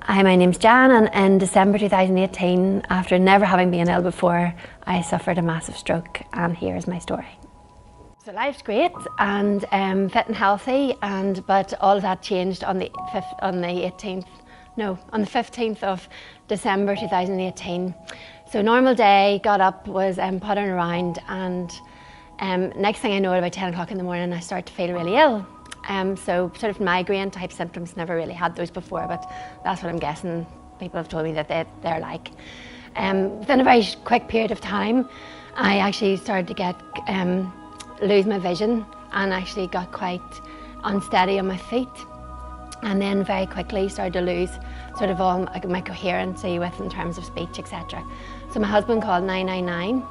Hi, my name's Jan, and in December 2018, after never having been ill before, I suffered a massive stroke, and here's my story. So life's great and fit and healthy, but all of that changed on the 15th of December 2018. So normal day, got up, was pottering around, and next thing I know, at about 10 o'clock in the morning, I start to feel really ill. So sort of migraine type symptoms, never really had those before, but that's what I'm guessing people have told me that they're like. Within a very quick period of time, I actually started to get lose my vision and actually got quite unsteady on my feet, and then very quickly started to lose sort of all my coherency in terms of speech, etc. So my husband called 999,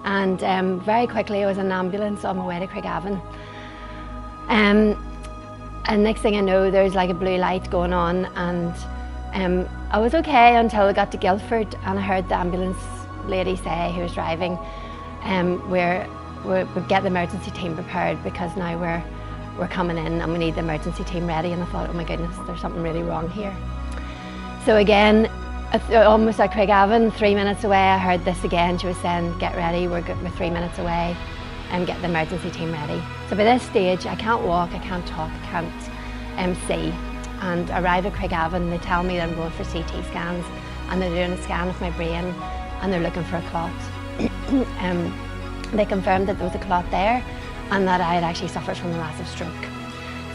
and very quickly I was in an ambulance on my way to Craigavon. And next thing I know, there's like a blue light going on, and I was okay until I got to Guildford, and I heard the ambulance lady say, who was driving, we'll get the emergency team prepared because now we're coming in and we need the emergency team ready. And I thought, oh my goodness, there's something really wrong here. So again, almost at Craigavon, 3 minutes away, I heard this again. She was saying, get ready, we're 3 minutes away, and get the emergency team ready. So by this stage, I can't walk, I can't talk, I can't see. And I arrive at Craigavon, they tell me that I'm going for CT scans, and they're doing a scan of my brain, and they're looking for a clot. They confirmed that there was a clot there, and that I had actually suffered from a massive stroke.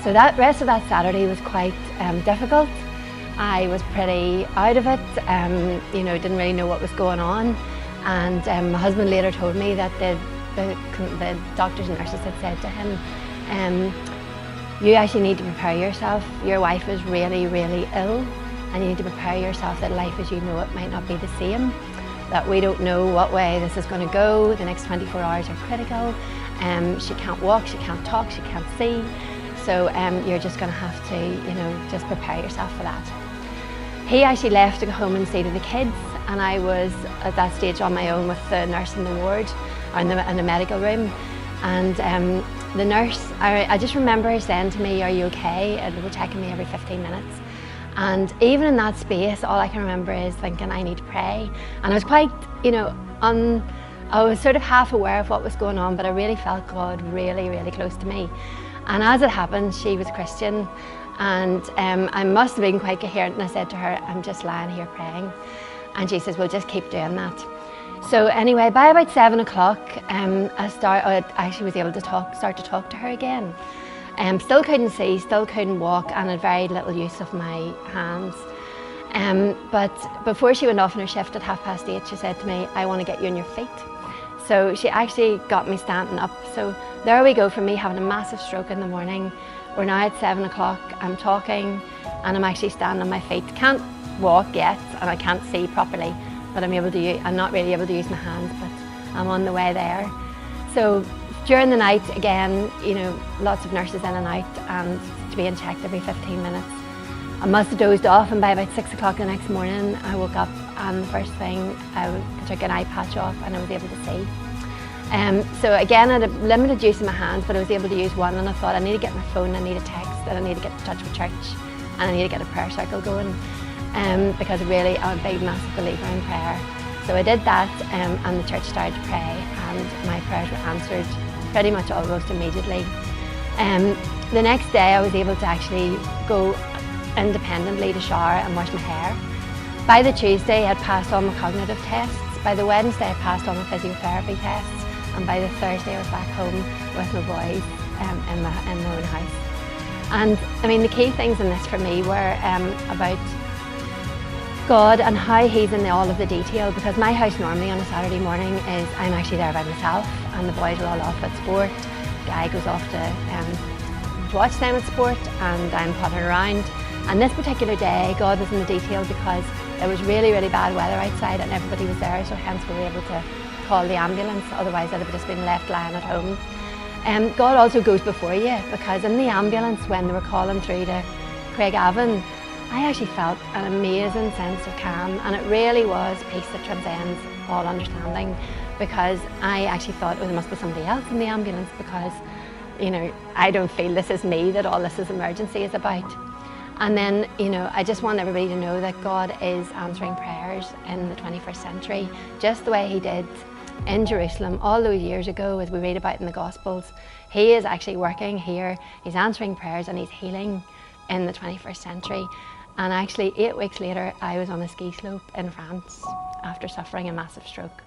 So that rest of that Saturday was quite difficult. I was pretty out of it, didn't really know what was going on. And my husband later told me that the doctors and nurses had said to him, you actually need to prepare yourself. Your wife is really, really ill, and you need to prepare yourself that life as you know it might not be the same, that we don't know what way this is going to go. The next 24 hours are critical. She can't walk, she can't talk, she can't see. So you're just going to have to, just prepare yourself for that. He actually left to go home and see to the kids, and I was at that stage on my own with the nurse in the ward, or in the medical room. And the nurse, I just remember her saying to me, are you okay? And they were checking me every 15 minutes. And even in that space, all I can remember is thinking, I need to pray. And I was quite, I was sort of half aware of what was going on, but I really felt God really, really close to me. And as it happened, she was Christian, and I must have been quite coherent, and I said to her, I'm just lying here praying. And she says, well, just keep doing that. So anyway, by about 7 o'clock, I actually was able to start to talk to her again. Still couldn't see, still couldn't walk, and had very little use of my hands. But before she went off on her shift at 8:30, she said to me, I want to get you on your feet. So she actually got me standing up. So there we go, from me having a massive stroke in the morning. We're now at 7 o'clock, I'm talking, and I'm actually standing on my feet. Can't walk yet, and I can't see properly, but I'm not really able to use my hands, but I'm on the way there. So during the night, again, lots of nurses in and out, and to being checked every 15 minutes. I must have dozed off, and by about 6 o'clock the next morning, I woke up, and the first thing, I took an eye patch off, and I was able to see. So again, I had a limited use in my hands, but I was able to use one, and I thought I need to get my phone, I need a text, and I need to get in touch with church, and I need to get a prayer circle going, because really I'm a big, massive believer in prayer. So I did that, and the church started to pray, and my prayers were answered pretty much almost immediately. The next day I was able to actually go independently to shower and wash my hair. By the Tuesday I had passed all my cognitive tests. By the Wednesday I passed all my physiotherapy tests, and by the Thursday I was back home with my boys in my own house. And I mean, the key things in this for me were about God and how He's in all of the detail, because my house normally on a Saturday morning is I'm actually there by myself, and the boys are all off at sport. Guy goes off to watch them at sport, and I'm pottering around. And this particular day, God was in the detail because it was really, really bad weather outside, and everybody was there, so hence we were able to call the ambulance. Otherwise I'd have just been left lying at home. God also goes before you, because in the ambulance, when they were calling through to Craigavon, I actually felt an amazing sense of calm, and it really was peace that transcends all understanding, because I actually thought, oh, there must be somebody else in the ambulance, because I don't feel this is me, that all this is emergency is about. And then, you know, I just want everybody to know that God is answering prayers in the 21st century, just the way He did in Jerusalem all those years ago, as we read about in the Gospels. He is actually working here. He's answering prayers and He's healing in the 21st century. And actually 8 weeks later, I was on a ski slope in France after suffering a massive stroke.